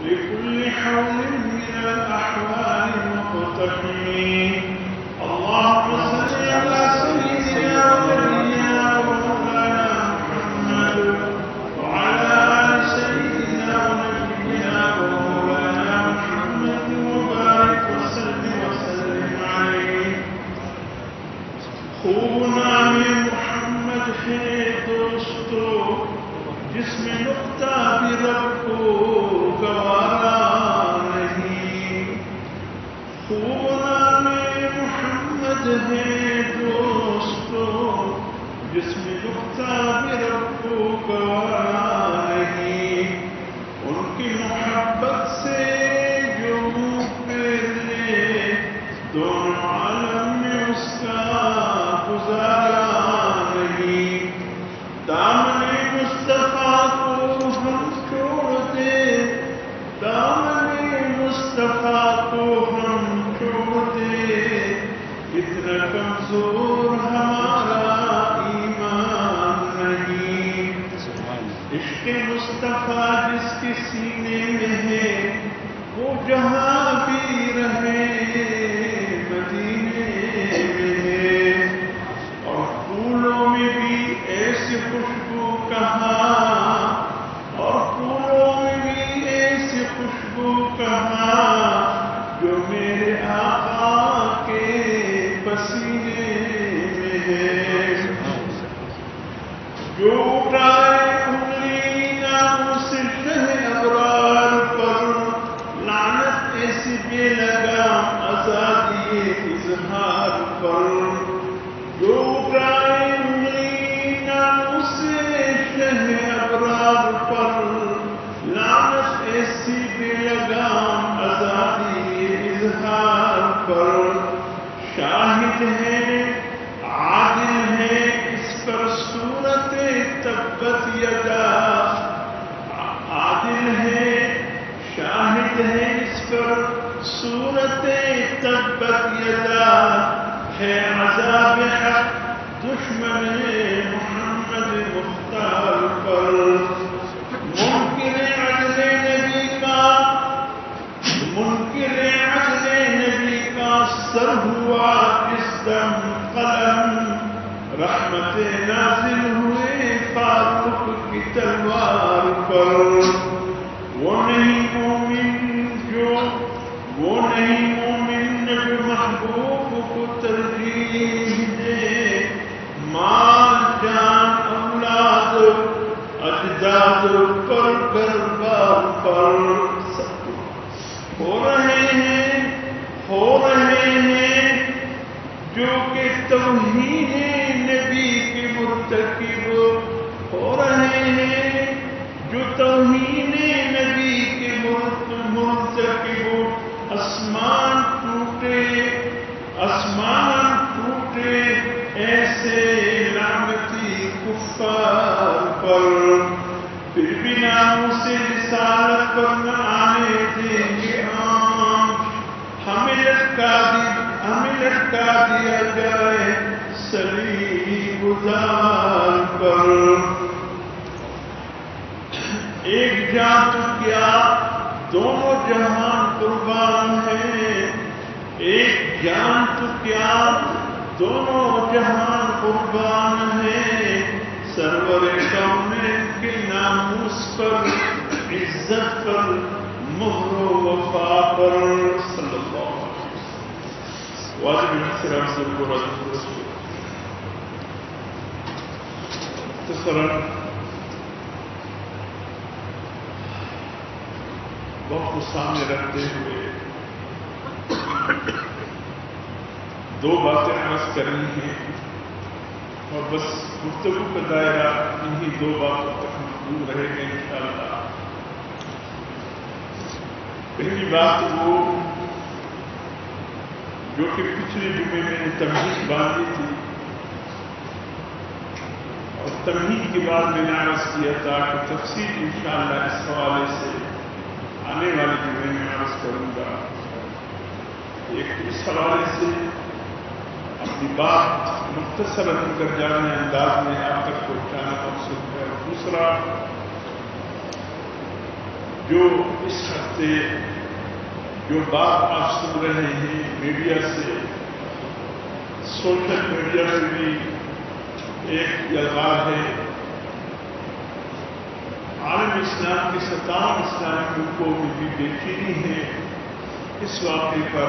لكل حول من الأحوال مقتحم. اللهم صل على سيدنا ونبينا ومولانا محمد وعلى آل سيدنا ونبينا ومولانا محمد وبارك وسلم عليه. خوب نام محمد ہے دوستو، جس میں نقطہ بھی رب کو گوارا نہیں. خوب نام محمد ہے دوستو، جس میں نقطہ بھی رب کو گوارا نہیں. ان کی محبت سے جو منہ پھیر لے، دونوں عالم میں اس کا گزارا نہیں. دامن مصطفیٰ کو ہم چھوڑ دے، دامن مصطفیٰ کو ہم چھوڑ دے، اتنا کمزور ہمارا ایمان نہیں. عشق مصطفیٰ جس کے سینے میں ہے، وہ جہاں بھی رہے مدینے میں ہے. اور پھولوں میں بھی ایسی خوشبو کہاں، اور پھولوں میں بھی ایسی خوشبو کہاں، جو میرے آقا کے پسینے میں ہے. جو اٹھائے انگلی نام سے شہ ابرار پر، لعنت ایسی بے لگام آزادی اظہار پر. جو اٹھائے انگلی نام سے شہ ابرار پر، لعنت ایسی بے لگام آزادی اظہار پر. شاہد ہے عادل ہے اس پر صورت تبت یدا، عادل ہے شاہد ہے اس پر صورت تبت یدا. ہے عذاب حق دشمن محمد مختار پر. منکر عدل نبی کا، منکر عدل نبی کا سر ہوا اس دم قلم. رحمت نازل ہوئے فاروق کی تلوار پر. وہ نہیں مومن جو محبوب کو ترجیح دے. مال جان اولاد اجداد پر گربار پر. ہو رہے ہیں جو کہ توہین نبی کے مرتکب. ہو رہے ہیں جو توہین نبی کے مرتکب. آسمان ٹوٹے ایسے لعنتی کفار پر. پھر بھی نام سے رسالت پر نہ آنے دیں گے آنکھ. ہمیں لٹکا دیا جائے صلیب گزار پر. ایک جان تو کیا دونوں جہان قربان ہیں. ایک جان تو کیا دونوں جہان قربان ہیں. سرور کونین کے ناموس پر، عزت پر، مہر و وفا پر. صلی اللہ علیہ وسلم. واجب احترام سے پورا مختصراً وقت کو سامنے رکھتے ہوئے دو باتیں عرض کرنی ہیں، اور بس گفتگو کا دائرہ انہی دو باتوں تک محدود رہے گا انشاءاللہ. پہلی بات وہ جو کہ پچھلے جمعے میں نے تمہید باندھی تھی، اور تمہید کے بعد میں نے عرض کیا تھا کہ تفصیل انشاءاللہ اس حوالے سے آنے والے جمعے میں عرض کروں گا. ایک اس حوالے سے اپنی بات مختصر کر جانے انداز میں آپ تک پہنچانا مقصود ہے. اور دوسرا جو اس ہفتے جو بات آپ سن رہے ہیں میڈیا سے، سوشل میڈیا سے بھی ایک یلغار ہے، عالم اسلام کے 57 اسلامی ملکوں میں بھی بے چینی ہے اس واقعے پر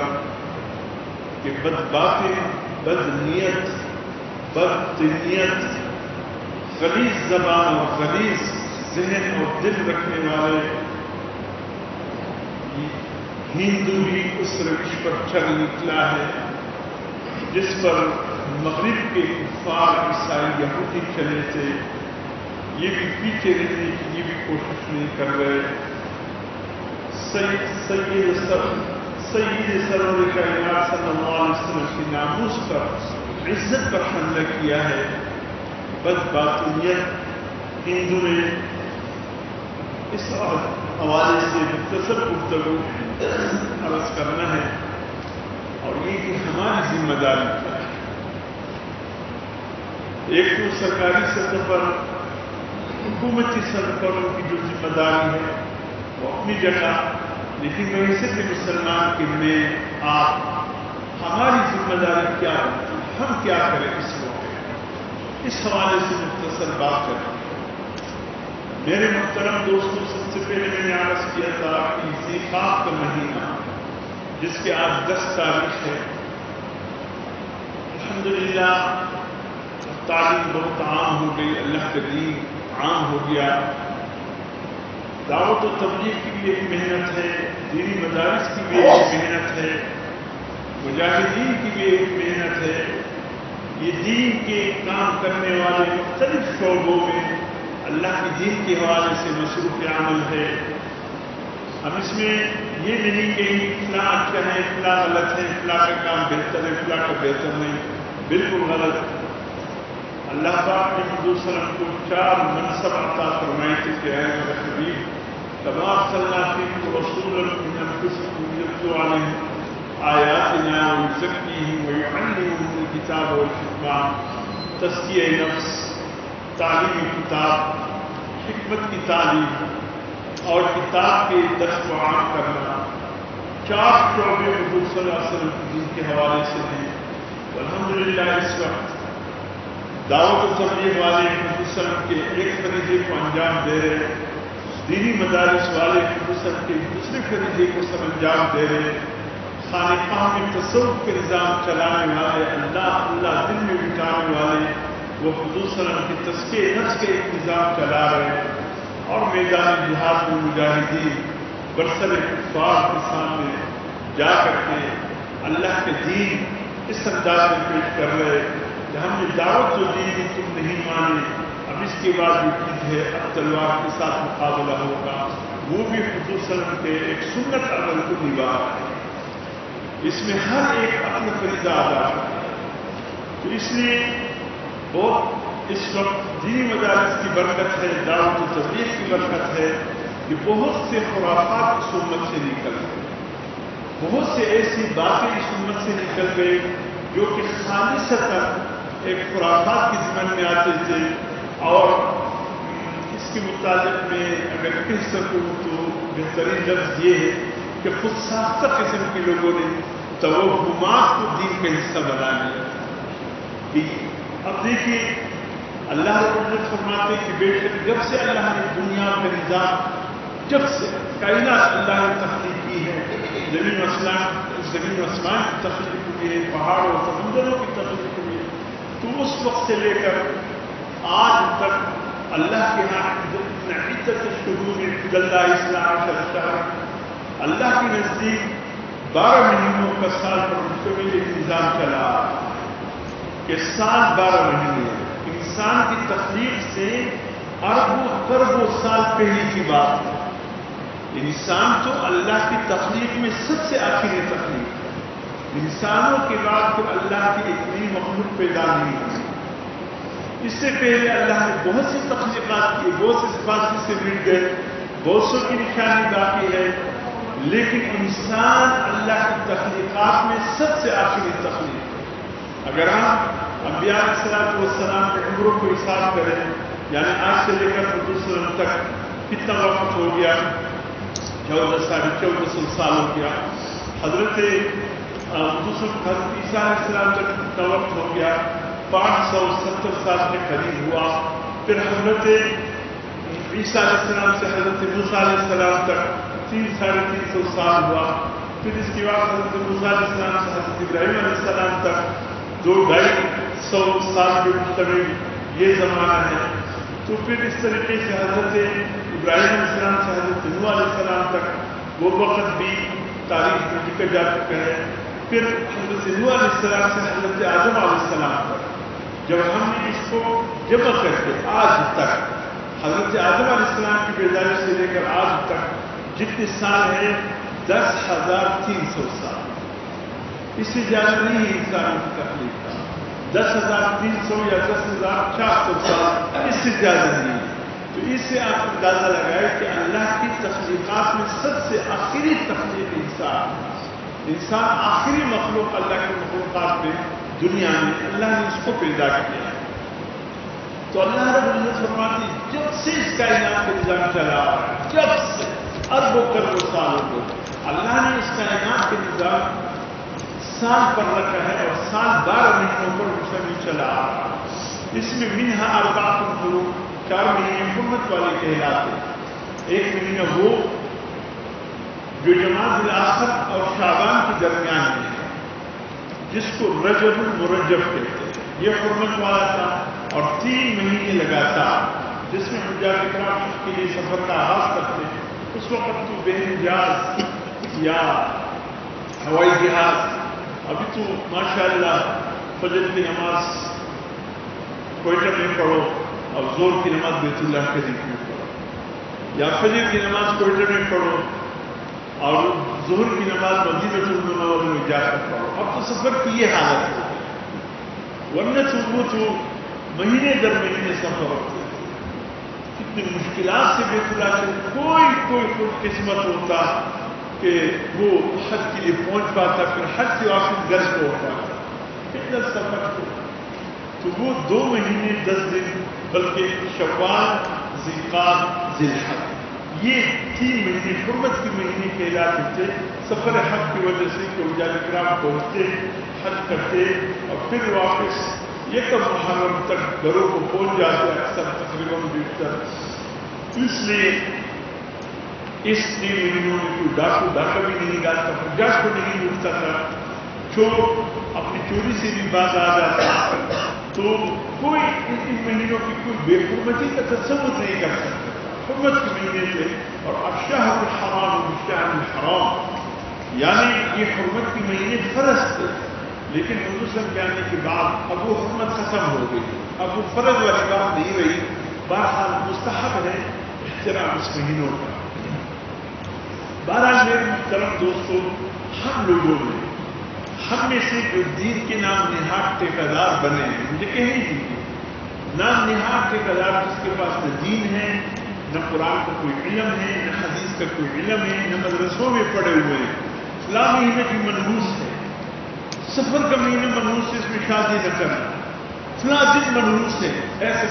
کہ بد باتیں، بد نیت، بد نیت، غلیظ زبان اور غلیظ ذہن اور دل رکھنے والے ہندو بھی اس روش پر چل نکلا ہے جس پر مغرب کے کفار عیسائی یہودی چلے تھے۔ یہ بھی پیچھے رہنے کی یہ بھی کوشش نہیں کر رہے۔ سید سرور کائنات صلی اللہ علیہ وسلم کی ناموس پر، عزت پر حملہ کیا ہے۔ بد باطنیت ہندو نے اس حوالے سے مختصر گفتگو عرض کرنا ہے، اور یہ کہ ہماری ذمہ داری کیا ہے۔ ایک تو سرکاری سطح پر، حکومتی سطح پر ان کی جو ذمہ داری ہے وہ اپنی جگہ، لیکن بحیثیت مسلمان کے میں آپ ہماری ذمہ داری کیا بنتی ہے، ہم کیا کریں اس موقع، اس حوالے سے مختصر بات کریں۔ میرے محترم دوستوں، سب سے پہلے میں نے عرض کیا تھا کہ ذیقعد کا مہینہ جس کے آج 10 تاریخ ہے، الحمدللہ تعلیم بہت عام ہو گئی، اللہ کا دین عام ہو گیا۔ دعوت و تبلیغ کی بھی ایک محنت ہے، دینی مدارس کی بھی ایک محنت ہے، مجاہدین کی بھی ایک محنت ہے۔ یہ دین کے کام کرنے والے مختلف شعبوں میں اللہ کے دین کے حوالے سے مصروف عمل ہے۔ ہم اس میں یہ نہیں کہ فلاں اچھا ہے، فلاں غلط ہے، فلاں کا کام بہتر ہے، فلاں کا بہتر نہیں، بالکل غلط۔ اللہ پاک نے حضور صلی اللہ علیہ وسلم کو 4 منصب عطا فرمائے تھے کہ اے میرے حبیب، کما ارسلنا فیکم رسولا من انفسکم یتلو علیکم آیاتنا ویزکیہم ویعلمہم الکتاب والحکمہ۔ تزکیہ نفس، تعلیمی کتاب، حکمت کی تعلیم اور کتاب کے درس و عام کرنا، 4 شعبے حضور صلی اللہ علیہ وسلم کے دین کے حوالے سے ہیں۔ الحمدللہ اس وقت دعوت و تبلیغ والے حضور صلی اللہ علیہ وسلم کے ایک فریضے کو انجام دے رہے، دینی مدارس والے حضور صلی اللہ علیہ وسلم کے دوسرے فریضے کو سب انجام دے رہے، خانقاہ میں تصوف کے نظام چلانے والے، اللہ دل میں بٹھانے والے وہ حضور صلی اللہ علیہ وسلم کے تزکیہ نفس کے ایک نظام چلا رہے ہیں، اور میدان جہاد میں مجاہدین برسر کفار کے سامنے جا کر کے اللہ کے دین اس انداز میں پیش کر رہے کہ ہم نے دعوت جو دی تھی تم نہیں مانے، اب اس کے بعد جو چیز ہے اب تلوار کے ساتھ مقابلہ ہوگا، وہ بھی حضور صلی اللہ علیہ وسلم کے ایک سنت عمل کو نبھا رہے ہیں۔ اس میں ہر ایک اپنا فریضہ ادا کرتا ہے۔ تو اس لیے بہت اس وقت دینی مدارس کی برکت ہے، دعوت و تبلیغ کی برکت ہے کہ بہت سے خرافات اس امت سے نکل گئے، بہت سے ایسی باتیں اس امت سے نکل گئی جو کہ خالصتاً ایک خرافات کی ضمن میں آتے تھے، اور اس کے متعلق میں اگر کہہ سکوں تو بہترین لفظ یہ ہے کہ خود ساختہ قسم کے لوگوں نے توہمات کو دین کا حصہ بنا لیا۔ اب دیکھیے اللہ رب العزت فرماتے کہ بے شک جب سے اللہ نے دنیا کا نظام، جب سے کائنات اللہ نے تخلیق کی ہے، زمین و آسمان کی تخلیق ہوئی ہے، پہاڑ و سمندروں کی تخلیق ہوئی ہے، تو اس وقت سے لے کر آج تک اللہ کے ہاں اتنا عزت شروع میں اللہ اسلام شہر، اللہ کے نزدیک 12 مہینوں کا سال پر مشتمل ایک نظام چلا کہ سال 12 مہینے، انسان کی تخلیق سے اربوں خربوں سال پہلے کی بات ہے۔ انسان تو اللہ کی تخلیق میں سب سے آخری تخلیق ہے، انسانوں کے بعد پھر اللہ کی اتنی مخلوق پیدا نہیں ہوئی۔ اس سے پہلے اللہ نے بہت سی تخلیقات کی، بہت سے صفات سے مٹ گئے، بہت سو کی نشانی باقی ہے، لیکن انسان اللہ کی تخلیقات میں سب سے آخری تخلیق ہے۔ اگر ہم انبیاء علیہ السلام کے عمروں کو حساب کریں، یعنی آج سے لے کر حضور صلی اللہ علیہ وسلم تک کتنا وقت ہو گیا، 1400 سال ہو گیا. حضرت حضرت عیسیٰ علیہ السلام تک وقت ہو گیا 570 سال کے قریب ہوا. پھر حضرت عیسیٰ علیہ السلام سے حضرت موسیٰ علیہ السلام تک 300-350 سال ہوا. پھر اس کے بعد حضرت موسیٰ علیہ السلام سے حضرت ابراہیم علیہ السلام تک 200-250 سال کے مطابق یہ زمانہ ہے. تو پھر اس طریقے سے حضرت ابراہیم علیہ السلام سے حضرت نوح علیہ السلام تک وہ وقت بھی تاریخ میں لکھا جا چکا ہے. پھر حضرت نوح علیہ السلام سے حضرت آدم علیہ السلام تک جب ہم نے اس کو جمع کر کے آج تک حضرت آدم علیہ السلام کی پیدائش سے لے کر آج تک جتنے سال ہیں 10,300 سال. اس سے زیادہ نہیں ہے انسان کی تخلیق کا. 10,300 یا 10,400 سال اس سے زیادہ نہیں. تو اس سے آپ اندازہ لگائے کہ اللہ کی تخلیقات میں سب سے آخری تخلیق انسان آخری مخلوق اللہ کی مخلوقات میں دنیا میں اللہ نے اس کو پیدا کیا. تو اللہ رب العزت فرماتی جب سے اس کائنات کا نظام چلا جب سے اربوں کروڑوں سالوں کو اللہ نے اس کائنات کے نظام سال پر رکھا ہے اور سال 12 مہینوں پر مسلم چلا آ رہا. اس میں منہا اربعۃ حرم 4 مہینے حرمت والے کہلاتے. ایک مہینہ وہ جو جمادی الاخر اور شعبان کے درمیان میں ہے جس کو رجب المرجب کہتے ہیں. یہ حرمت والا تھا. اور 3 مہینے لگاتار جس میں حجاج کرام کے لیے سفر کا آغاز کرتے ہیں. اس وقت تو بحری جہاز یا ہوائی جہاز. ابھی تو ماشاءاللہ فجر کی نماز کوئٹہ میں پڑھو اور زور کی نماز بیت اللہ شریف میں پڑھو, یا فجر کی نماز کوئٹہ میں پڑھو اور ظہر کی نماز مدینہ المنورہ میں جا کر پڑھو. اب تو سفر کی یہ حالت ہے. ورنہ وہ تو مہینے در مہینے سفر ہوتے ہیں. کتنی مشکلات سے بیت اللہ سے کوئی قسمت ہوتا کہ وہ حج کے لیے پہنچ پاتا, پھر حج سے واپس گھر کو ہو پاتا. کتنا سفر ہو. تو وہ 2 مہینے 10 دن بلکہ شوال, ذوالقعدہ, ذی الحج یہ 3 مہینے حرمت کے مہینے کہلاتے تھے. سفر حج کی وجہ سے کہ حجاج کرام پہنچتے حج کرتے اور پھر واپس یکم محرم تک گھروں کو پہنچ جاتے اکثر تقریباً بیشتر. اس لیے اس 3 مہینوں میں کوئی ڈاکہ بھی نہیں ڈالتا, حجاج کو نہیں لوٹتا تھا. چور اپنی چوری سے بھی باز آ جاتا. تو کوئی ان مہینوں کی کوئی بے حرمتی کا تصور نہیں کر سکتا. حرمت کے مہینے تھے. اور الشہر الحرام بالشہر الحرام یعنی یہ حرمت کے مہینے فرض تھے. لیکن حضور صلی اللہ علیہ وسلم کے آنے کے بعد اب وہ حرمت ختم ہو گئی. اب وہ فرض والی بات نہیں رہی. بہرحال مستحب ہے احترام اس مہینوں کا. بہرحال میرے محترم دوستوں, ہم لوگوں نے ہم میں سے جو دین کے نام نہاد ٹھیکیدار بنے ہیں, مجھے کہنے دیجیے, نام نہاد ٹھیکیدار جس کے پاس نہ دین ہے, نہ قرآن کا کوئی علم ہے, نہ حدیث کا کوئی علم ہے, نہ مدرسوں میں پڑے ہوئے ہیں. فلاں مہینے کی منحوس ہے, سفر کا مہینے منحوس ہے, اس میں شادی نہ کرنا, فلاں دن منحوس ہے. ایسے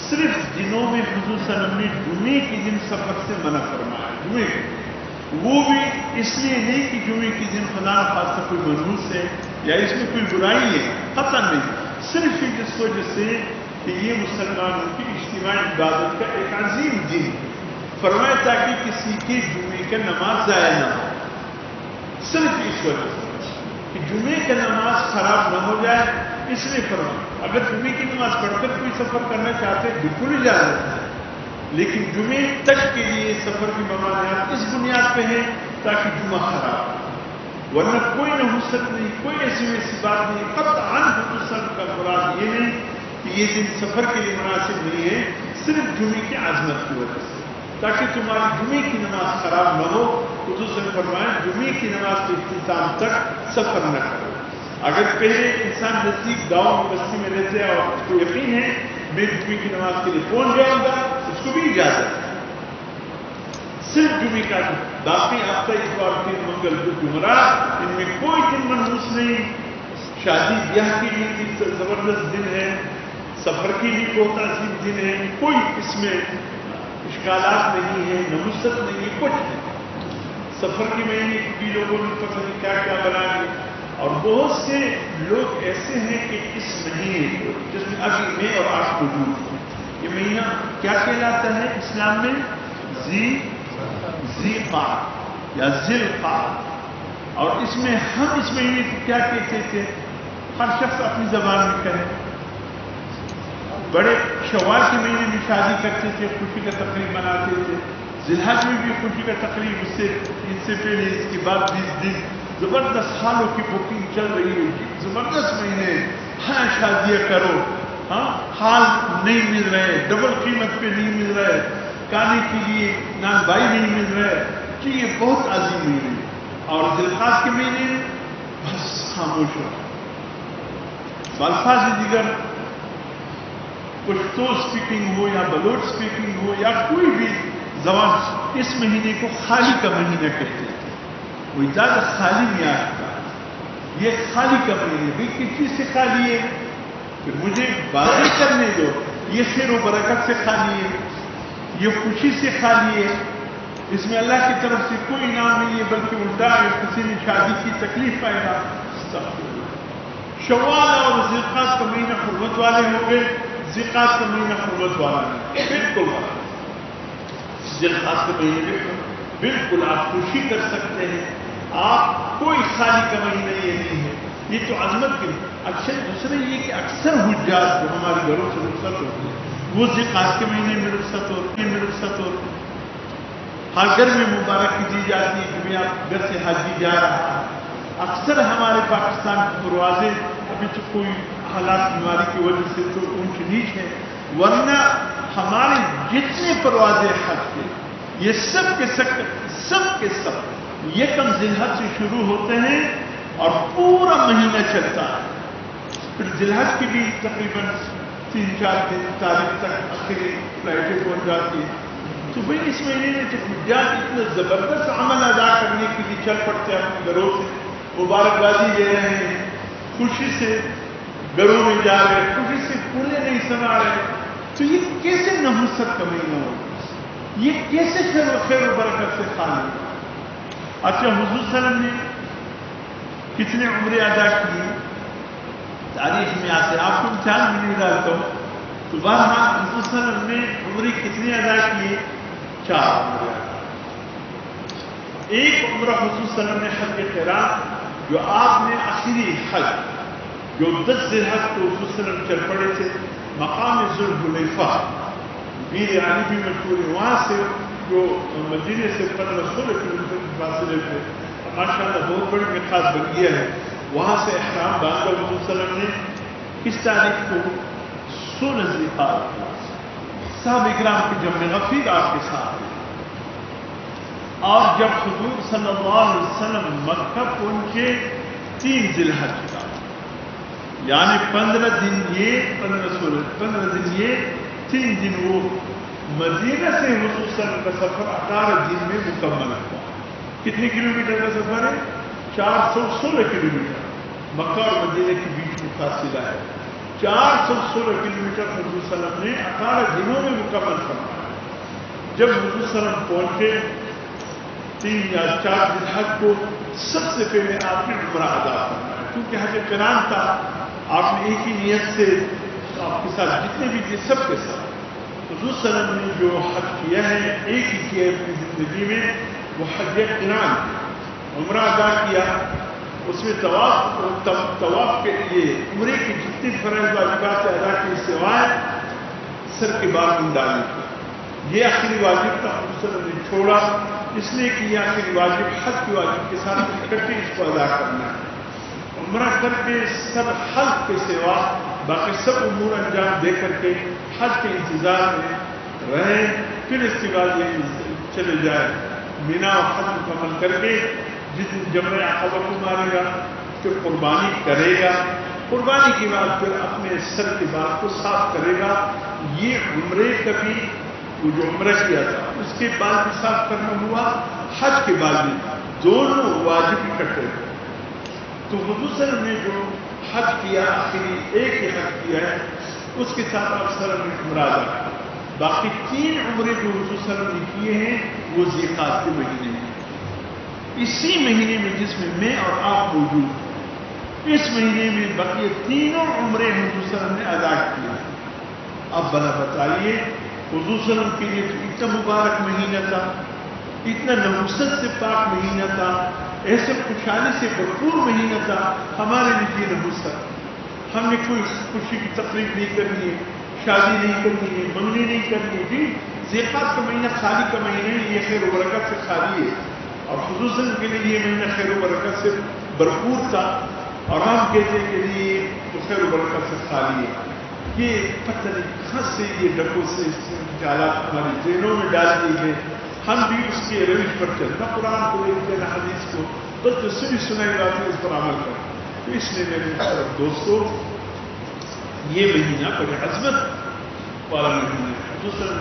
صرف دنوں میں حضور صلی اللہ علیہ وسلم نے جمعے کے دن سفر سے منع فرمایا. جمعے وہ بھی اس لیے نہیں کہ جمعے کے دن خدا خاصہ کوئی منحوس ہے یا اس میں کوئی برائی ہے, قطعا نہیں. صرف اس وجہ سے کہ یہ مسلمانوں کی اجتماعی عبادت کا ایک عظیم دن فرمایا تاکہ کسی کے جمعے کا نماز ضائع نہ ہو. صرف اس وجہ سے کہ جمعے کا نماز خراب نہ ہو جائے, اس لیے فرمایا. اگر جمعے کی نماز پڑھ کر کوئی سفر کرنا چاہتے بالکل اجازت ہے, لیکن جمعے تک کے لیے سفر کی ممانعت اس بنیاد پہ ہے تاکہ جمعہ خراب ہو. ورنہ کوئی نحوست نہیں, کوئی ایسی بات نہیں. قطعاً حضور کا مراد یہ نہیں کہ یہ دن سفر کے لیے مناسب نہیں ہے, صرف جمعے کی عظمت کی وجہ سے تاکہ تمہاری جمعے کی نماز خراب نہ ہو. حضور سے فرمایا جمعے کی نماز کے اختتام تک سفر نہ کرو. اگر پہلے انسان نزدیک گاؤں میں بستی میں رہتے ہیں اور اس کو یقین ہے میں جمعے کی نماز کے لیے پہنچ جاؤں گا, اس کو بھی اجازت ہے. صرف جمعے کا دن, باقی ہفتہ اتوار, پھر منگل, بدھ, جمعرات ان میں کوئی دن منحوس نہیں. شادی بیاہ کے لیے بھی زبردست دن ہے, سفر کے لیے بہت عظیم دن ہے. کوئی اس میں اشکالات نہیں ہے, نحوست نہیں ہے, کچھ نہیں. سفر کے مہینے بھی لوگوں نے پتہ نہیں کیا کیا بنا دیا، اور بہت سے لوگ ایسے ہیں کہ اس مہینے کو جس میں ابھی میں اور آپ موجود ہیں، یہ مہینہ کیا کہلاتا ہے اسلام میں؟ ذی قعدہ یا ذی القعدہ، اور اس میں ہم اس مہینے کو کیا کہتے تھے؟ ہر شخص اپنی زبان میں کہے۔ بڑے شوال کے مہینے میں شادی کرتے تھے، خوشی کا تقریب مناتے تھے، ذی الحج میں بھی خوشی کا تقریب، اس سے پہلے اس کے بعد 20 دن زبردست حالوں کی بکنگ چل رہی ہے، زبردست مہینے، ہاں شادیاں کرو، ہاں حال نہیں مل رہے، ڈبل قیمت پہ نہیں مل رہے، کھانے کے لیے نان بائی نہیں مل رہے، کہ یہ بہت عظیم مہینے ہے۔ اور ذی القعدہ کے مہینے بس خاموش ہو، الفاظ دیگر پشتو اسپیکنگ ہو یا بلوچ اسپیکنگ ہو یا کوئی بھی زبان، اس مہینے کو خالی کا مہینہ کہتے ہیں، وہ زیادہ خالی میں آ چکا ہے، یہ خالی کا مہینہ بھی کس چیز سے خالی ہے؟ پھر مجھے باتیں کرنے دو، یہ خیر و برکت سے خالی ہے، یہ خوشی سے خالی ہے، اس میں اللہ کی طرف سے کوئی انعام نہیں ہے، بلکہ الٹا ہے، کسی نے شادی کی تکلیف کا انعام۔ شوال اور ذی القعدہ کا مہینہ حرمت والے ہو گئے، ذی القعدہ کا مہینہ حرمت والا ہے، بالکل ذی القعدہ کے مہینے میں بالکل آپ خوشی کر سکتے ہیں، آپ کوئی خالی کا مہینہ یہ نہیں ہے، یہ تو عظمت کی۔ اکثر دوسرے یہ کہ اکثر حجاج جو ہمارے گھروں سے رخصت ہوتے ہیں وہ ذی القعدہ کے مہینے میں رخصت ہوتے ہیں، ہر گھر میں مبارکی دی جاتی ہے کہ بھی آپ گھر سے حاجی جا رہا ہے۔ اکثر ہمارے پاکستان کے دروازے ابھی تو کوئی حالات بیماری کی وجہ سے تو اونچ نیچ ہے، ورنہ ہمارے جتنے پروازے حج کے یہ سب کے سب یکم ذی الحج سے شروع ہوتے ہیں اور پورا مہینہ چلتا ہے، پھر ذی الحج کی بھی تقریباً 3-4 دن تاریخ تک آخری فلائٹیں پہنچ جاتی ہیں۔ تو بھائی اس مہینے میں جو حجاج اتنا زبردست عمل ادا کرنے کے لیے چل پڑتے ہیں، اپنے گھروں سے مبارکبادی دے رہے ہیں، خوشی سے گھروں میں جا رہے ہیں، خوشی سے پورے نہیں سنا رہے، تو یہ کیسے نحوست کا مہینہ ہوگا؟ یہ کیسے خیر و برکت سے خالی؟ اچھا، حضور صلی اللہ علیہ وسلم نے کتنے عمرے ادا کیے تاریخ میں آتے، آپ کو امتحان بھی نہیں ڈالتا ہوں، تو بہرحال حضور صلی اللہ علیہ وسلم نے عمرے کتنے ادا کیے؟ 4 عمرے ادا کیے۔ ایک عمرہ حضور صلی اللہ علیہ وسلم نے حج قران، جو آپ نے آخری حج جو 10 ذی الحج کو حضور صلی اللہ علیہ وسلم چل پڑے تھے، مقام ذوالحلیفہ میر علی بھی مشہور ہے، وہاں سے جو مدینے سے 15-16 کلومیٹر کے فاصلے پہ ماشاء اللہ بہت بڑی میقات بن گیا ہے، وہاں سے احرام باندھا حضور صلی اللہ علیہ وسلم نے کس تاریخ کو؟ 16 ذی القعدہ۔ صحابہ کرام کی جمع غفیر آپ کے ساتھ ہیں، اور جب حضور صلی اللہ علیہ وسلم مکہ پہنچے 3 ذی الحج کا، یعنی 15 دن یہ 15 دن یہ 3 دن وہ، مدینہ سے حضور صلی اللہ علیہ وسلم کا سفر 18 دن میں مکمل ہوا۔ کتنے کلومیٹر کا سفر ہے؟ 416 کلومیٹر، مکہ اور مدینہ کے بیچ میں فاصلہ ہے، 416 کلومیٹر حضور صلی اللہ علیہ وسلم نے 18 دنوں میں مکمل فرمایا۔ جب حضور صلی اللہ علیہ وسلم پہنچے 3 یا 4 ذی الحج کو، سب سے پہلے آپ نے عمرہ ادا کرنا ہے، کیونکہ حج قران تھا، آپ نے ایک ہی نیت سے آپ کے ساتھ جتنے بھی تھے سب کے ساتھ حضور صلی اللہ علیہ وسلم نے جو حج کیا ہے ایک ہی کیا ہے اپنی زندگی میں، وہ حج قران، عمرہ ادا کیا، اس میں طواف کے لیے عمرے کی جتنی فرائض واجبات ادا کی سوائے سر کے بال منڈانے کی، یہ آخری واجب تھا، حضور صلی اللہ علیہ وسلم نے چھوڑا، اس لیے کہ یہ آخری واجب حج کے واجب کے ساتھ اکٹھے اس کو ادا کرنا ہے۔ عمرہ کر کے سب حج کے سوا باقی سب امور انجام دے کر کے حج کے انتظار میں رہیں، پھر اس کے بعد یہ چلے جائے مینا اور حج مکمل کر کے جس دن جمرہ عقبہ کو مارے گا، پھر قربانی کرے گا، قربانی کے بعد پھر اپنے سر کے بال کو صاف کرے گا۔ یہ عمرے کبھی وہ جو عمرہ کیا تھا اس کے بال بھی صاف کرنا ہوا، حج کے بال بھی، دونوں واجب اکٹھے ہوئے۔ تو حضور صلی اللہ علیہ وسلم نے جو حج کیا آخری ایک ہی حج کیا ہے، اس کے ساتھ آپ صلی اللہ علیہ وسلم نے عمرہ ادا کیا۔ باقی 3 عمرے جو حضور صلی اللہ علیہ وسلم نے کیے ہیں وہ ذی القعدہ کے مہینے میں، اسی مہینے میں جس میں میں اور آپ موجود ہیں، اس مہینے میں بقیہ تینوں عمریں حضور صلی اللہ علیہ وسلم نے ادا کیا. اب بنا بتائیے حضور صلی اللہ علیہ وسلم کے لیے تو اتنا مبارک مہینہ تھا، اتنا نحوست سے پاک مہینہ تھا، ایسے خوشحالی سے بھرپور مہینہ تھا. ہمارے لیے نحوست، ہم نے کوئی خوشی کی تقریب نہیں کرنی ہے، شادی نہیں کرنی ہے، منگنی نہیں کرنی ہے. جی ذیقات کا مہینہ خالی کا مہینہ ہے، یہ خیر و برکت سے خالی ہے، اور حضور صلی اللہ علیہ وسلم کے لیے یہ مہینہ خیر و برکت سے بھرپور تھا، اور ہم کہتے ہیں کہ یہ تو خیر و برکت سے خالی ہے. یہ پتہ نہیں کہاں سے یہ ڈکوں سے خیالات ہمارے ذہنوں میں ڈال دیے گئے. ہم بھی اس کے روش پر چلنا، قرآن کو دیکھتے ہیں، حدیث کو تو جس سے بھی سنائی بات ہے اس پر عمل کریں. تو اس لیے میرے دوستو یہ مہینہ بڑے عظمت والا مہینہ ہے. دوسرا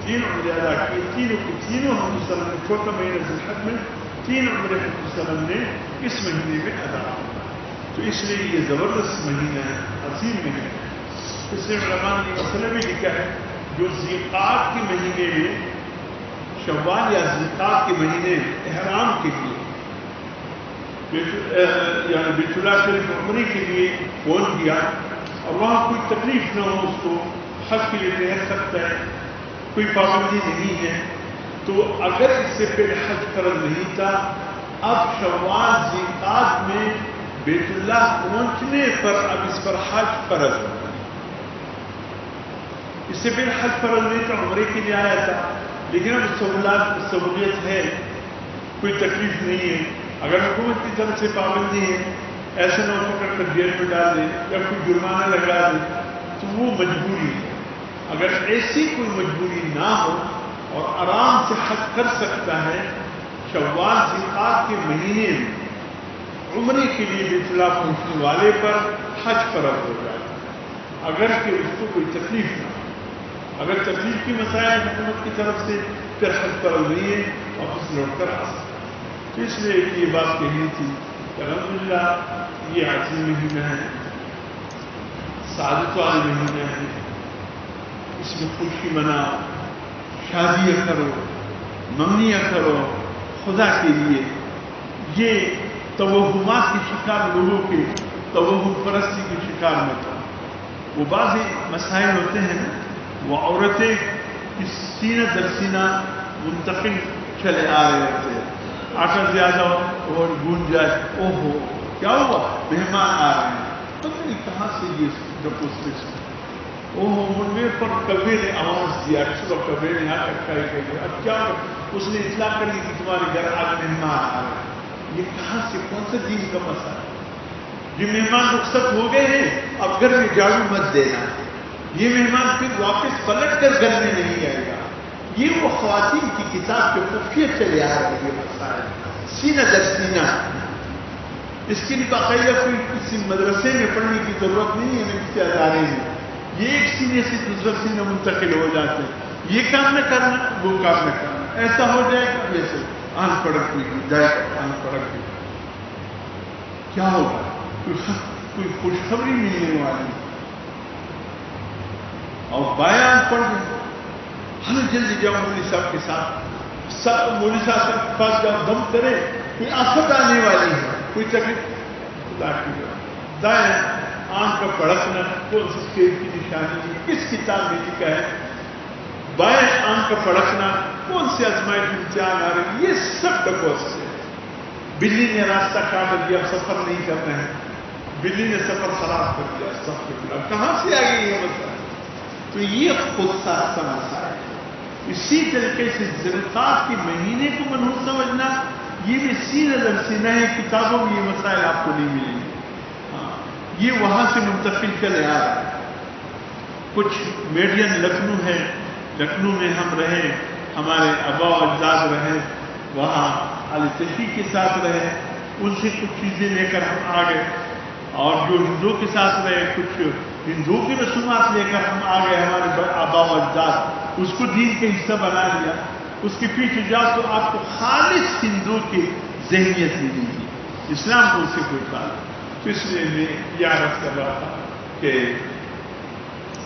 تین عمرے ادا کیے، تینوں کے تینوں حضور صلی اللہ علیہ وسلم نے چھوٹا مہینہ ذوالحج میں تین عمرے حضور صلی اللہ علیہ وسلم نے اس مہینے میں ادا کیا. تو اس لیے یہ زبردست مہینہ ہے، عظیم مہینہ ہے. اس لیے علماء نے یہ مسئلہ بھی لکھا ہے جو ذیقات کے مہینے میں، شوال یا ذیقات کے مہینے احرام کے لیے یعنی بیت اللہ شریف عمرے کے لیے فون کیا اور وہاں کوئی تکلیف نہ ہو، اس کو حج کے لیے ٹھہر سکتا ہے، کوئی پابندی نہیں ہے. تو اگر اس سے پہلے حج فرض نہیں تھا، اب شوال ذیقات میں بیت اللہ پہنچنے پر اب اس پر حج فرض ہوگا. اس سے پہلے حج فرض نہیں تھا، عمرے کے لیے آیا تھا، لیکن اب سہولیت ہے، کوئی تکلیف نہیں ہے. اگر حکومت کی طرف سے پابندی ہے، ایسا نہ پکڑ کر جیل میں ڈال دے یا کوئی جرمانہ لگا دے تو وہ مجبوری ہے. اگر ایسی کوئی مجبوری نہ ہو اور آرام سے حج کر سکتا ہے، شوال ذیقات کے مہینے میں عمرے کے لیے بیت اللہ پہنچنے والے پر حج فرض ہو جائے، اگر کہ اس کو کوئی تکلیف نہ ہو. اگر تکلیف کی مسائل حکومت کی طرف سے پھر حج فرض نہیں ہے، واپس لوٹ کر آ سکتے. تو اس لیے یہ بات کہنی تھی کہ الحمدللہ یہ عظیم مہینہ ہے، سعادت والا مہینہ ہے. اس میں خوشی مناؤ، شادیاں کرو، منگنیاں کرو خدا کے لیے. یہ توہمات کے شکار لوگوں کے توہم پرستی کے شکار مت ہو. وہ بعض مسائل ہوتے ہیں نا، وہ عورتیں سینہ در سینہ منتقل چلے آ رہے ہوتے ہیں، آ کر زیادہ اور گونج جائے، او ہو کیا ہوا، مہمان آ رہے ہیں، تو کہاں سے یہ ڈپوسٹ، او ہو منویر پر کبھی نے آواز دیا، کبھی نے یہاں رکھا ہی کر اب کیا اس نے اطلاع کر دی کہ تمہارے گھر آج مہمان آ رہے ہیں. یہ کہاں سے، کون سے دین کا مسئلہ ہے؟ یہ مہمان رخصت ہو گئے ہیں، اب گھر میں جھاڑو مت دینا، یہ مہمان پھر واپس پلٹ کر گھر میں نہیں آئے گا. یہ وہ خواتین کی کتاب کے خفیت چلے آ رہے ہیں. یہ مسائل سینہ در سینہ، اس کے لیے باقاعدہ کوئی کسی مدرسے میں پڑھنے کی ضرورت نہیں ہے، کسی ادارے میں. یہ ایک سینے سے دوسرے سینے منتقل ہو جاتے ہیں. یہ کام نہ کرنا، وہ کام نہ کرنا، ایسا ہو جائے گا. جیسے آن پڑک ہوئی آن پڑک ہوئی، کیا ہوگا؟ کوئی خوشخبری ملنے والی. اور بیان پڑھ گئے، ہر جلدی جاؤ مولوی صاحب کے ساتھ، مولوی صاحب کے پاس جاؤ، دم کرے، کوئی آفت آنے والی ہے، کوئی تکلیف. دائیں آنکھ کا پڑکنا کون سی کھیل کی نشانی ہے، کس کتاب میں لکھا ہے؟ بائیں آنکھ کا پڑکنا کون سے آزمائش امتحان آ رہے ہیں؟ یہ سب ڈکوس ہے. بلی نے راستہ کاٹ دیا، سفر نہیں کرنا ہے، بلی نے سفر خراب کر دیا، سفر کہاں سے آ گئی یہ مسئلہ؟ تو یہ خود ساختہ مسئلہ ہے. اسی طریقے سے ذیقات کے مہینے کو منحوس سمجھنا، یہ بھی سینہ در سینہ ہے. کتابوں میں یہ مسائل آپ کو نہیں ملیں گے، یہ وہاں سے منتقل چلے آ رہا ہے. کچھ میڈین لکھنؤ ہے، لکھنؤ میں ہم رہے، ہمارے آبا و اجداد رہے، وہاں اعلی تشریح کے ساتھ رہے، ان سے کچھ چیزیں لے کر ہم آ گئے. اور جو ہندوؤں کے ساتھ رہے، کچھ ہندوؤں کی رسومات لے کر ہم آ گئے، ہمارے آبا و اجداد اس کو دین کا حصہ بنا لیا. اس کے پیچھے جاؤ تو آپ کو خالص ہندوؤں کی ذہنیت ملے گی، اسلام کو اس سے کوئی تعلق. تو اس لیے میں یہ عرض کر رہا تھا کہ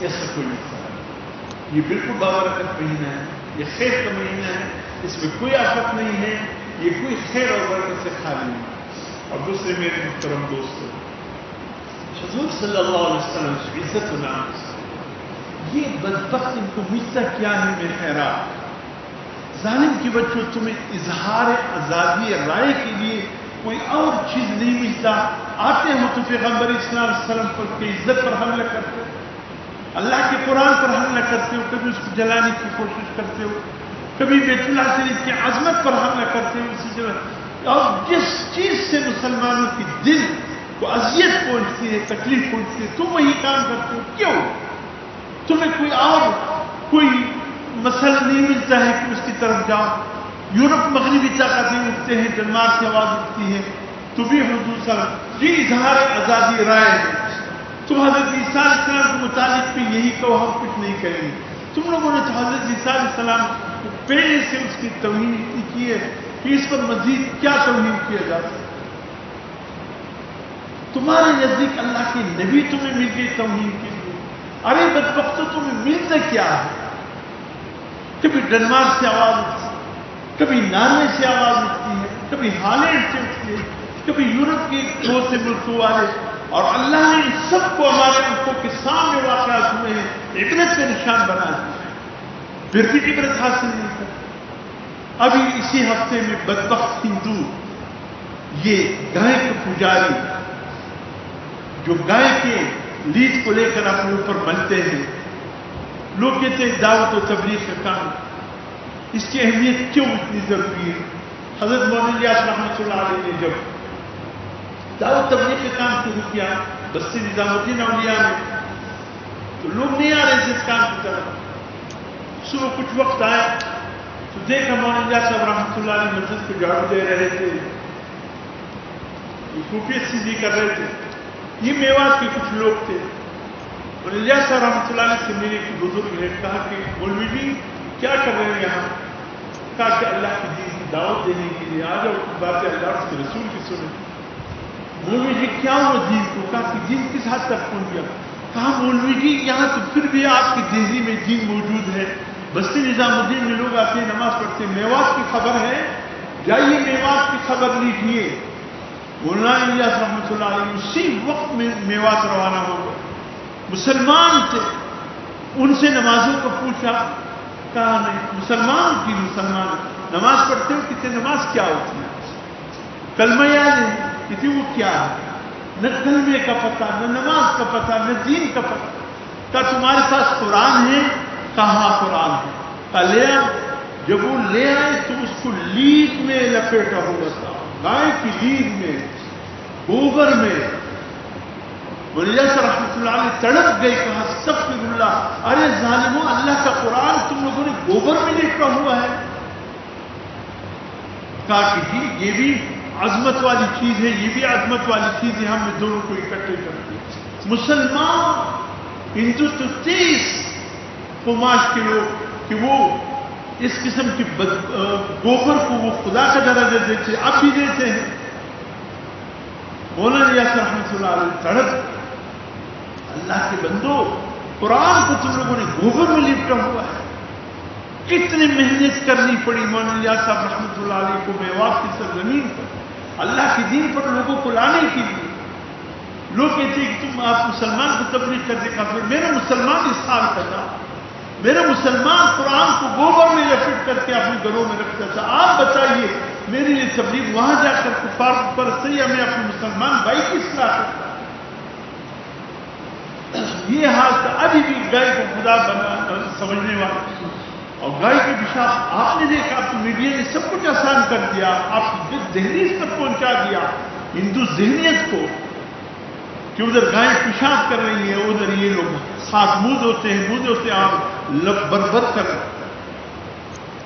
ایسا کوئی مسئلہ ہے، یہ بالکل بابرکت مہینہ ہے، یہ خیر کا مہینہ ہے، اس میں کوئی آفت نہیں ہے. یہ کوئی خیر اور برکت سے خالی نہیں. اور دوسرے میرے محترم دوستوں، حضور صلی اللہ علیہ وسلم کی عزت و نام، یہ بدبخت ان کو ملتا کیا ہے؟ میں حیران. ظالم کی بچوں، تمہیں اظہار آزادی رائے کے لیے کوئی اور چیز نہیں ملتا. آتے ہو تو پیغمبر اسلام علیہ وسلم پر کی عزت پر حملہ کرتے ہو، اللہ کے قرآن پر حملہ کرتے ہو، کبھی اس کو جلانے کی کوشش کرتے ہو، کبھی بیت اللہ شریف کی عظمت پر حملہ کرتے ہو. اسی جگہ اور جس چیز سے مسلمانوں کی دل کو اذیت پہنچتی ہے، تکلیف پہنچتی ہے، تم وہی کام کرتے ہو. کیوں؟ تمہیں کوئی اور کوئی مسئلہ نہیں ملتا ہے کہ اس کی طرف جاؤ. یورپ مغربی طاقتیں اٹھتے ہیں، ڈنمارک سے آواز اٹھتی ہے، تو بھی حضور صلی اللہ علیہ وسلم یہ اظہار آزادی رائے ہے. تم حضرت عیسیٰ علیہ السلام کے متعلق بھی یہی کہو، ہم کچھ نہیں کہیں گے. تم لوگوں نے تو حضرت عیسیٰ علیہ السلام پہلے سے اس کی توہین اتنی کی ہے کہ اس پر مزید کیا توہین کیا جا سکتا. تمہارے نزدیک اللہ کے نبی تمہیں مل گئی توہین کے لیے. ارے بدبختوں، تمہیں ملتا کیا ہے؟ کبھی ڈنمارک سے آواز اٹھتی ہے، کبھی ناروے سے آواز اٹھتی ہے، کبھی ہالینڈ سے اٹھتی ہے، کبھی یورپ کے بہت سے ملکوں والے. اور اللہ نے ان سب کو ہمارے آنکھوں کے سامنے واقعات ہوئے ہیں، عبرت کے نشان بنا دیا، پھر بھی عبرت حاصل نہیں کرتے. ابھی اسی ہفتے میں بدبخت ہندو، یہ گائے کے پجاری جو گائے کے لیج کو لے کر اپنے اوپر بنتے ہیں، لوگ کہتے ہیں دعوت و تبلیغ کا کام. اس کی اہمیت کیوں اتنی ضروری ہے؟ حضرت مولانا الیاس رحمۃ اللہ علیہ نے جب دعوت تبلیغ کا کام شروع کیا بستی نظام الدین اولیاء میں، تو لوگ نہیں آ رہے تھے اس کام کی طرف. صبح کچھ وقت آئے تو دیکھا مولانا الیاس صاحب رحمۃ اللہ علیہ مسجد کو جھاڑو دے رہے تھے، خوفیت سیدھی کر رہے تھے. یہ میوات کے کچھ لوگ تھے. مولانا الیاس صاحب رحمۃ اللہ علیہ سے میرے ایک بزرگ نے کہا کہ مولوی جی کیا کر رہے ہیں یہاں؟ کہا کہ اللہ کی دین کی دعوت دینے کے لیے آ جاؤ، باتیں اللہ کے رسول کی سنیں. مولوی جی کیا ہوا دین کو؟ کہا کہ دین کس حد تک پہنچ گیا؟ کہا مولوی جی یہاں تو پھر بھی آپ کی دہلی میں دین موجود ہے، بستی نظام الدین میں لوگ آتے ہیں، نماز پڑھتے ہیں. میوات کی خبر ہے، جائیے میوات کی خبر لیجیے. مولانا الیاس رحمۃ اللہ علیہ اسی وقت میں میوات روانہ ہو گئے. مسلمان تھے، ان سے نمازوں کو پوچھا، کہا نہیں مسلمان کی مسلمان نماز پڑھتے ہو؟ کتنے نماز کیا ہوتی ہے؟ کلمہ یاد ہے کتنی؟ وہ کیا ہے؟ نہ کلمے کا پتہ، نہ نماز کا پتہ، نہ دین کا پتہ. کہا تمہارے پاس قرآن ہے؟ کہاں قرآن ہے؟ کہا لے آؤ. جب وہ لے آئے تو اس کو لیگ میں لپیٹا ہوا تھا، گائے کی لیگ میں، گوبر میں. الیاس رحمۃ اللہ علیہ تڑپ گئی، کہا استغفر اللہ، ارے ظالموں، اللہ کا قرآن تم لوگوں نے گوبر میں لپٹا ہوا ہے. کہا کہ جی یہ بھی عظمت والی چیز ہے، یہ بھی عظمت والی چیز ہے، ہم نے دونوں کو اکٹھے کرتے. مسلمان ہندو تو 30 قماش کے لوگ کہ وہ اس قسم کی گوبر کو وہ خدا کا درجہ دیتے، اب بھی دیتے ہیں. مولانا الیاس رحمۃ اللہ علیہ تڑپ، اللہ کے بندو، قرآن کو تم لوگوں نے گوبر میں لپٹا ہوا ہے. کتنی محنت کرنی پڑی مولانا الیاس صاحب رحمۃ اللہ علیہ کو میوات کی سرزمین پر اللہ کے دین پر لوگوں کو لانے کے لیے. لوگ کہتے ہیں کہ تم آپ مسلمان کو تبلیغ کرنے کا پھر میرا مسلمان اس حال کا تھا، میرا مسلمان قرآن کو گوبر میں لپٹ کر کے اپنے گھروں میں رکھتا تھا. آپ بتائیے میرے لیے تبلیغ وہاں جا کر کفار پر سے یا میں اپنے مسلمان بھائی کی اصلاح کرتا. یہ حال تھا. ابھی بھی گائے کو خدا بنا سمجھنے والے اور گائے کے پیشاب آپ نے دیکھا، آپ میڈیا نے سب کچھ آسان کر دیا، آپ کی دہلیز تک پہنچا دیا ہندو ذہنیت کو کہ ادھر گائے پیشاب کر رہی ہے، ادھر یہ لوگ خاص منہ دھوتے ہیں آپ لب بربر کر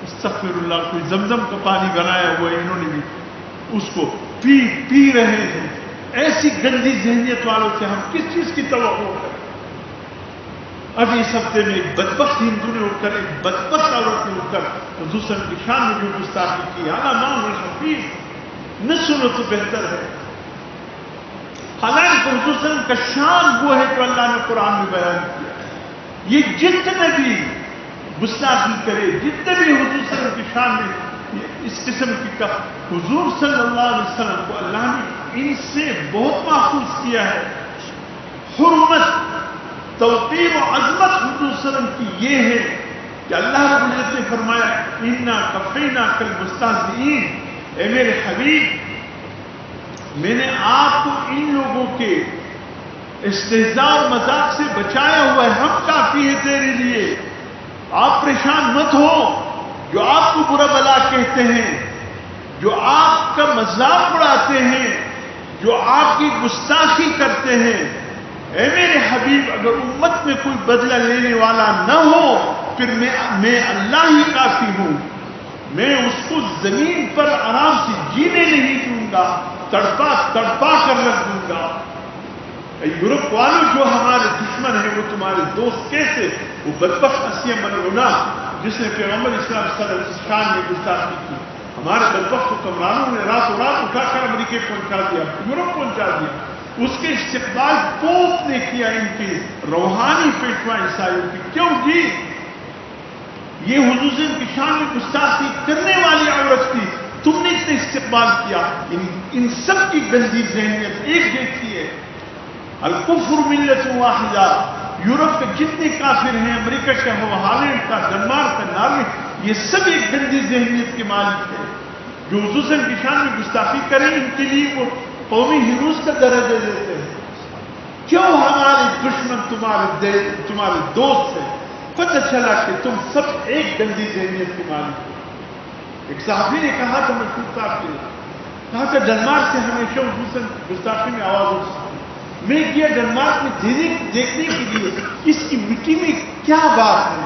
استغفر اللہ. کوئی زمزم کا پانی بنایا ہوا ہے، انہوں نے بھی اس کو پی رہے ہیں. ایسی گندی ذہنیت والوں سے ہم کس چیز کی توقع کریں؟ اب اس ہفتے میں ایک بدبخت ہندو نے اٹھ کر، ایک بدبخت عورت نے اٹھ کر حضور صلی اللہ علیہ وسلم کی شان میں جو گستاخی کی، مان شفیق نہ سنو تو بہتر ہے. حالانکہ حضور صلی اللہ علیہ وسلم کا شان وہ ہے جو اللہ نے قرآن میں بیان کیا. یہ جتنے بھی گستاخی کرے، جتنے بھی حضور صلی اللہ علیہ وسلم کی شان میں اس قسم کی حضور صلی اللہ علیہ وسلم کو اللہ نے ان سے بہت محفوظ کیا ہے. حرمت، توقیر و عظمت حضور صلی اللہ علیہ وسلم کی یہ ہے کہ اللہ رب العزت نے فرمایا انا کفیناک المستہزئین، اے میرے حبیب میں نے آپ کو ان لوگوں کے استہزاء اور مذاق سے بچایا ہوا ہے، ہم کافی ہے تیرے لیے. آپ پریشان مت ہو. جو آپ کو برا بلا کہتے ہیں، جو آپ کا مذاق اڑاتے ہیں، جو آپ کی گستاخی کرتے ہیں، اے میرے حبیب اگر امت میں کوئی بدلہ لینے والا نہ ہو پھر میں اللہ ہی کافی ہوں. میں اس کو زمین پر آرام سے جینے نہیں دوں گا، تڑپا تڑپا کر رکھ دوں گا. یورپ والوں جو ہمارے دشمن ہیں وہ تمہارے دوست کیسے؟ وہ بدبخت اسیہ ملعونہ جس نے پیغمبر اسلام صلی اللہ علیہ وسلم میں گستاخی کی، ہمارے بدبخت حکمرانوں نے راتوں رات اٹھا کر امریکہ پہنچا دیا، یورپ پہنچا دیا. اس کے استقبال پوپ نے کیا ان کی روحانی پیشوا عیسائیوں کی. کیوں جی؟ یہ حضور کی شان میں گستاخی کرنے والی عورت تھی، تم نے اس نے استقبال کیا. ان سب کی گندی ذہنیت ایک جیسی ہے. الکفر ملت واحدہ. یورپ کے جتنے کافر ہیں، امریکہ کا ہو، ہالینڈ کا، ڈنمارک کا، ناروے، یہ سب ایک گندی ذہنیت کے مالک ہیں. جو حضور کی شان میں گستاخی کریں ان کے لیے وہ قومی ہیروز کا درجہ دیتے ہیں. کیوں ہمارے دشمن تمہارے دوست ہیں؟ پتہ چلا کہ تم سب ایک گندی ذہنیت کے مالک ہو. ایک صحابی نے کہا تھا مشہور صاحب نے کہا کہ ڈنمارک سے ہمیشہ حضور گستاخی میں آواز اٹھتی. میں گیا ڈنمارک میں دیکھنے کے لیے اس کی مٹی میں کیا بات ہے،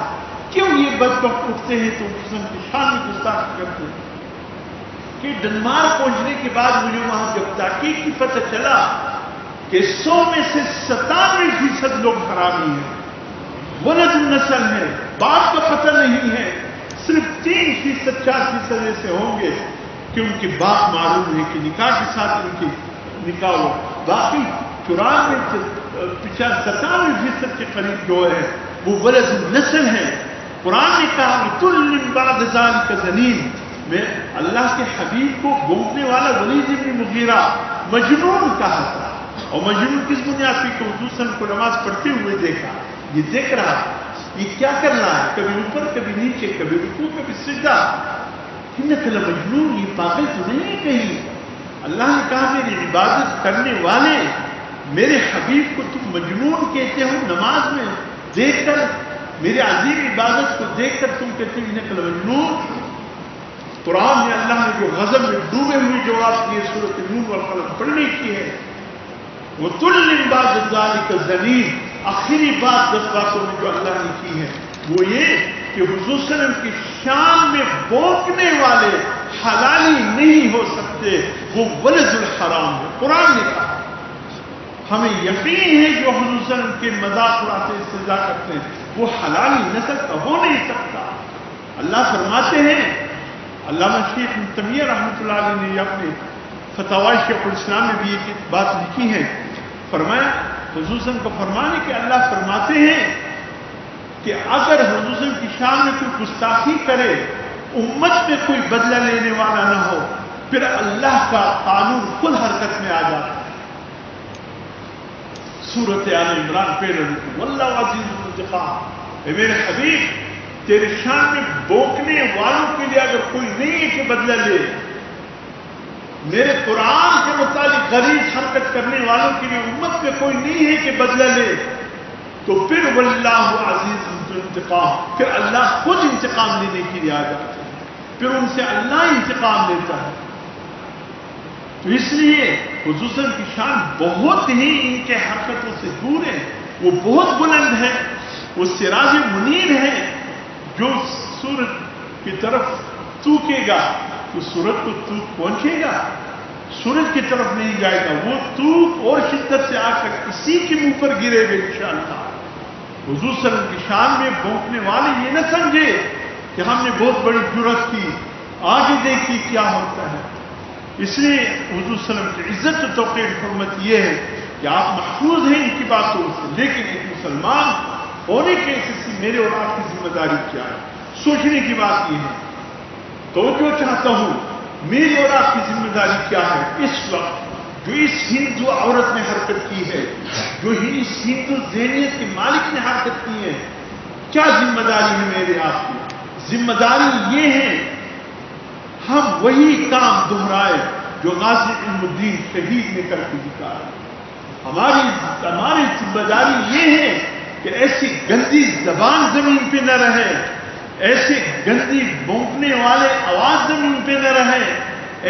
کیوں یہ بدبخت اٹھتے ہیں تو حضور کی شان میں گستاخی کرتے ہیں. کہ ڈنمارک پہنچنے کے بعد مجھے وہاں جب تحقیق کی پتہ چلا کہ 100 میں سے 97% لوگ حرامی ہیں، ولد النسل ہے، باپ کا پتہ نہیں ہے. صرف 3% 4% ایسے ہوں گے کہ ان کے باپ معلوم ہے کہ نکاح کے ساتھ ان کی نکاح ہو. باقی 97% کے قریب جو ہے وہ ولد النسل ہے. قرآن نے کہا تل بعد ذلک زنین. میں اللہ کے حبیب کو گونگنے والا ولید بن مغیرہ مجنون کہا تھا. اور مجنون کس بنیاد پہ؟ کہ حضور صلی اللہ علیہ وسلم کو نماز پڑھتے ہوئے دیکھا. یہ دیکھ رہا یہ کیا کر رہا ہے، کبھی اوپر کبھی نیچے، کبھی رکوع کبھی سجدہ. انک لمجنون، یہ پاگل تو نہیں کہیں. اللہ نے کہا میری عبادت کرنے والے میرے حبیب کو تم مجنون کہتے ہو. نماز میں دیکھ کر میرے عظیم عبادت کو دیکھ کر تم کہتے ہو انک لمجنون. قرآن میں اللہ نے جو غضب میں ڈوبے ہوئے جواب دیے سورۃ نون والقلم پڑھنے کی ہے. وہ تل بعد ذلک زنین. آخری بات 10 باتوں میں جو اللہ نے کی ہے وہ یہ کہ حضور صلی اللہ علیہ وسلم کی شان میں بونکنے والے حلالی نہیں ہو سکتے، وہ ولد الحرام ہے. قرآن نے کہا. ہمیں یقین ہے جو حضور صلی اللہ علیہ وسلم کے مذاق اڑاتے استہزاء کرتے ہیں وہ حلالی نسل کا ہو نہیں سکتا. اللہ فرماتے ہیں، علامہ شیخ ابن تیمیہ رحمۃ اللہ علیہ نے اپنے فتاوی شیخ الاسلام میں بھی ایک بات لکھی ہے. فرمایا حضور صلی اللہ علیہ وسلم کو فرمانے کہ اللہ فرماتے ہیں کہ اگر حضور صلی اللہ علیہ وسلم کی شان میں کوئی گستاخی کرے، امت میں کوئی بدلہ لینے والا نہ ہو، پھر اللہ کا قانون خود حرکت میں آ جاتا ہے. سورۃ آل عمران پہلے واللہ عزیز الانتقام. اے میرے حبیب تیرے شان میں بونکنے والوں کے لیے اگر کوئی نہیں ہے کہ بدلہ لے، میرے قرآن کے مطابق غلیظ حرکت کرنے والوں کے لیے امت میں کوئی نہیں ہے کہ بدلہ لے، تو پھر واللہ عزیز الانتقام، پھر اللہ خود انتقام لینے کے لیے آ جاتا ہے، پھر ان سے اللہ انتقام لیتا ہے. تو اس لیے حضور صلی اللہ علیہ وسلم کی شان بہت ہی ان کے حرکتوں سے دور ہے. وہ بہت بلند ہے، وہ سراج منیر ہے. جو سورج کی طرف تھوکے گا تو سورج کو تھوک پہنچے گا، سورج کی طرف نہیں جائے گا. وہ تھوک اور شدت سے آ کر اسی کے منہ پر گرے گا انشاءاللہ. حضور صلی اللہ علیہ وسلم کی شان میں بھونکنے والے یہ نہ سمجھے کہ ہم نے بہت بڑی جرأت کی، آگے دیکھی کیا ہوتا ہے. اس لیے حضور صلی اللہ علیہ وسلم کی عزت و توقیر حرمت یہ ہے کہ آپ محفوظ ہیں ان کی باتوں سے، لیکن ایک مسلمان ہونے کے حیثیت سے میرے اور آپ کی ذمہ داری کیا ہے؟ سوچنے کی بات یہ ہے توجہ چاہتا ہوں میری اور آپ کی ذمہ داری کیا ہے اس وقت جو اس ہندو عورت نے حرکت کی ہے، جو اس ہندو ذہنیت کے مالک نے حرکت کی ہے، کیا ذمہ داری ہے میرے آپ کی؟ ذمہ داری یہ ہے ہم وہی کام دہرائے جو غازی علم الدین شہید نے کر کے دکھایا۔ ہماری ذمہ داری یہ ہے کہ ایسی گندی زبان زمین پہ نہ رہے، ایسے گندی بونکنے والے آواز زمین پہ نہ رہے،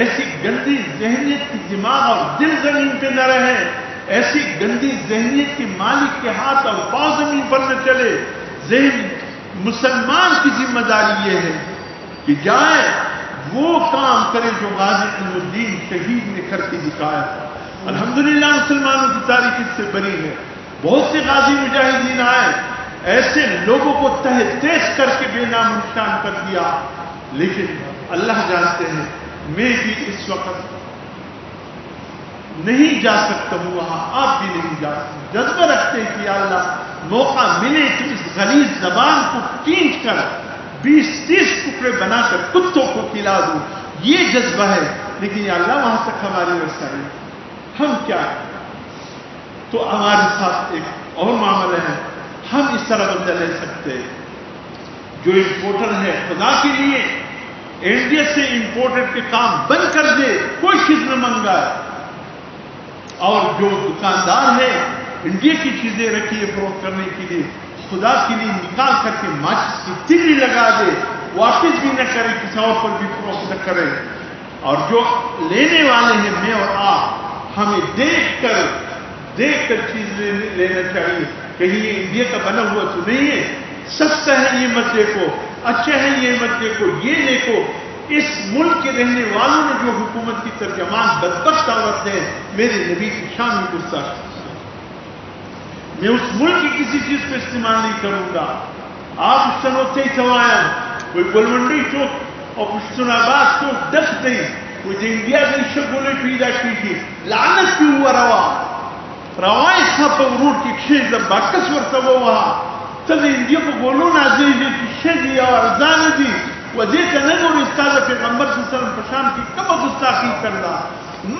ایسی گندی ذہنیت کی دماغ اور دل زمین پہ نہ رہے، ایسی گندی ذہنیت کے مالک کے ہاتھ اور پاؤں زمین پر نہ چلے۔ مسلمان کی ذمہ داری یہ ہے کہ جائے وہ کام کرے جو غازی علم الدین شہید نے کر کے دکھایا تھا۔ الحمدللہ مسلمانوں کی تاریخ اس سے بری ہے، بہت سے غازی مجاہدین آئے، ایسے لوگوں کو تہہ تیز کر کے بے نام و نشان کر دیا، لیکن اللہ جانتے ہیں میں بھی اس وقت نہیں جا سکتا ہوں وہاں، آپ بھی نہیں جا سکتے۔ جذبہ رکھتے ہیں کہ یا اللہ موقع ملے تو اس غلیظ زبان کو کھینچ کر 20-30 ٹکڑے بنا کر کتوں کو کھلا دوں، یہ جذبہ ہے، لیکن یا اللہ وہاں تک ہماری رسائی ہم کیا ہے؟ تو ہمارے ساتھ ایک اور معاملہ ہے، ہم اس طرح بدلہ لے سکتے ہیں۔ جو امپورٹر ہے خدا کے لیے انڈیا سے امپورٹڈ کے کام بند کر دے، کوئی چیز نہ منگائے، اور جو دکاندار ہے انڈیا کی چیزیں رکھی ہے فروخت کرنے کے لیے، خدا کے لیے نکال کر کے ماچس کی تیلی لگا دے، واپس بھی نہ کرے، کسی اور پر بھی فروخت نہ کرے۔ اور جو لینے والے ہیں میں اور آپ، ہمیں دیکھ کر چیز لینا چاہیے، کہیں یہ انڈیا کا بنا ہوا تو نہیں ہے، سستا ہے یہ مت دیکھو، اچھا ہے یہ مت دیکھو، یہ دیکھو۔ اس ملک کے رہنے والوں نے جو حکومت کی ترجمان بدبخت عورت ہے، میرے نبی کی شان میں گستاخی، میں اس ملک کی کسی چیز کو استعمال نہیں کروں گا۔ آپ سنوتے ہی سوایا کوئی گولمنڈی چوک اور پشتون آباد چوک دس نہیں، کوئی انڈیا کی شکولے پیدا کی تھی، لعنت کی ہوا روای صاحب روڈ کی کشید باکس ورطا ہوا تب انڈیا کو بولو نا عزیزی کشید یا ارزان دی وزیتا نگور استاد پیغمبر صلی اللہ علیہ وسلم پشام کی کم گستاخی کرنا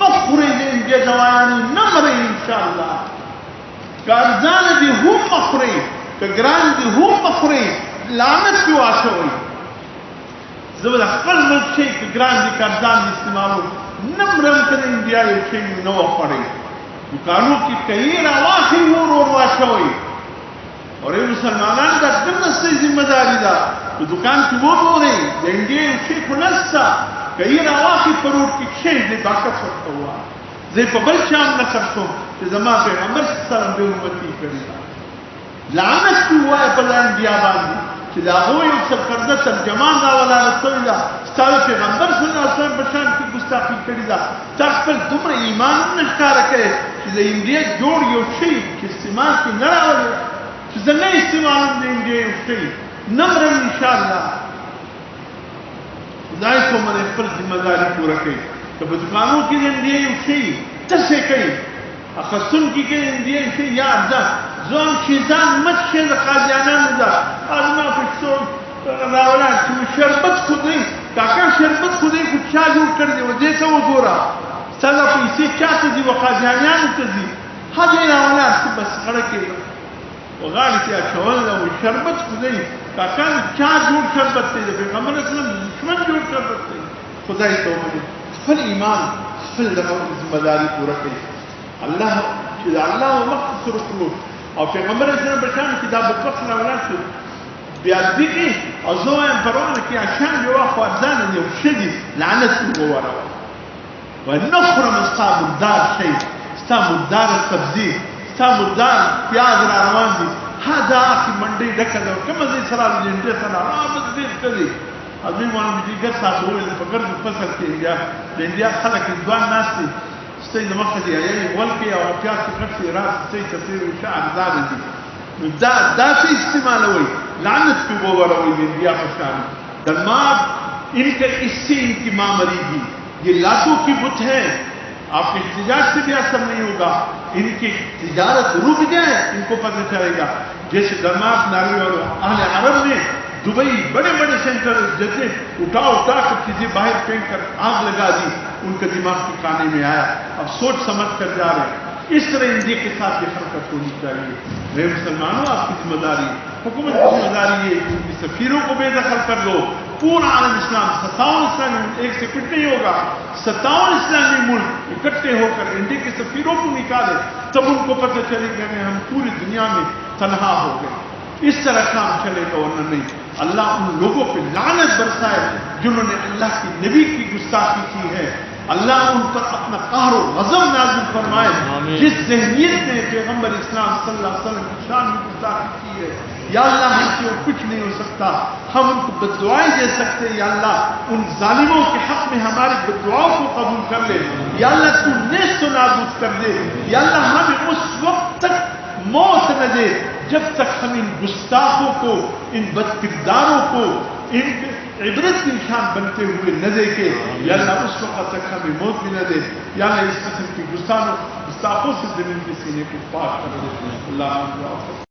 مخوری دی انڈیا دوایانی نمرے انشاءاللہ کہ ارزان دی ہم مخوری کہ گران دی ہم مخوری لعنت کیوں آشا ہوئی زبر اخبر ملک شئی کہ گران دی کہ ارزان دی استعمالو نمرم کن انڈیا یہ شئی نو پڑے دکانوں کی کئی رواخی اور واشا ہوئی اور یہ مسلمانان دا دنستی ذمہ داری دا تو دکان کی وہ بو رہی دنگے اسی کنستا کئی رواخی پروٹ کی شئی دے باکت سکتا ہوا زی پبل شام نہ کرتو کہ زمان پیغمبر صلی اللہ علیہ وسلم بے امتی کری لعنت کی ہوا ہے پلا انڈیا باندی کہ دا ہوئی اکسر کردہ ترجمان دا والا رسول دا ستاوی پیغمبر صلی اللہ علیہ وسلم بشان کی گستاخی کری دا تاکپل دمر ایمان نشکار رکھے کہ دا انڈیا جوڑ یو شئی کہ استعمال کی نڑا ہوئے کہ زنہ استعمال دا انڈیا یو شئی نمرن انشاءاللہ خدای کو من اپر ذمہ داری کو رکھے کہ بدکانوں کی انڈیا یو شئی تسے کئی اخصن کی کہ انڈیا یو شئی یا ارزا زون شیزان مت شیز قادیانان دا آدمہ پشتون راولا شربت خودی کاکا شربت خودی کو چا جوڑ کر دے وہ دیتا وہ گورا سالا پیسے چا تزی و قادیانان تزی حدی راولا بس خڑکے وغاڑی کیا شوال وہ شربت خودی کاکا چا جوڑ شربت تے پیغمبر اسلام دشمن جوڑ شربت تے خدای تو مجھے فل ایمان فل دقاء ذمہ داری کو رکھے اللہ وقت رکھو اور پیغمبر اسلام بشان کتاب الوقت راولا شد بیادی کی اور زوائن پروانہ کی اشان جو آخو ارزان انہی وشدی لعنت کو وروا ونخرم استا مدار شئی استا مدار سبزی استا مدار پیاز راروان دی هذا آخی منڈی ڈکر دو کم ازی سرال جنڈی سرال آمد دیر کردی ازمی مانا مجھے گر ساتھ ہوئے پکر جو پسر کے انڈیا خلق ازوان ناس دی استی دمخدی آیانی ولکی اور پیاز کی کفتی راس استی تصویر وشاہ ارزان دی دا سے استعمال ہوئی لعنت کی وہ وروئی انڈیا پشان دلماد ان کا اس سے ان کی ماں مری گی یہ لاتوں کی بت ہے آپ کے احتجاج سے بھی اثر نہیں ہوگا ان کی تجارت رک جائے ان کو پتہ چلے گا جیسے دلماد ناروی اور اہل عرب نے دبئی بڑے بڑے سینٹر جیسے اٹھا کر چیزیں باہر پھینک کر آگ لگا دی، ان کا دماغ ٹھکانے میں آیا، اب سوچ سمجھ کر جا رہے ہیں۔ اس طرح انڈیا کے ساتھ یہ حرکت ہونی چاہیے۔ میرے مسلمانوں، آپ کی ذمہ داری، حکومت کی ذمہ داری ہے کہ ان کی سفیروں کو بے دخل کر لو۔ پورا عالم اسلام 57 اسلامی ملک ایک سے پٹ نہیں ہوگا، 57 اسلامی ملک اکٹھے ہو کر انڈیا کے سفیروں کو نکالے، تب ان کو پتہ چلے گا کہ ہم پوری دنیا میں تنہا ہو گئے۔ اس طرح کام چلے گا، ورنہ نہیں۔ اللہ ان لوگوں پہ لعنت برسائے جنہوں نے اللہ کے نبی کی گستاخی کی ہے، اللہ ان پر اپنا قہر و غضب نازل فرمائے۔ جس ذہنیت نے پیغمبر اسلام صلی اللہ علیہ وسلم کی شان میں گستاخی کی ہے، یا اللہ ہم سے کچھ نہیں ہو سکتا، ہم ان کو بددعائیں دے سکتے، یا اللہ ان ظالموں کے حق میں ہماری بددعاؤں کو قبول کر لے، یا اللہ تو نیست و نابود کر دے، یا اللہ ہمیں اس وقت تک موت نہ دے جب تک ہم ان گستاخوں کو، ان بد کرداروں کو، ان عبرت کی نشان بنتے ہوئے نہ دیکھے، یا اللہ اس وقت تک ہمیں موت بھی نہ دے، یا اللہ اس قسم کی گستاخوں سے زمین کے سینے کو پاک کر دے۔ اللہ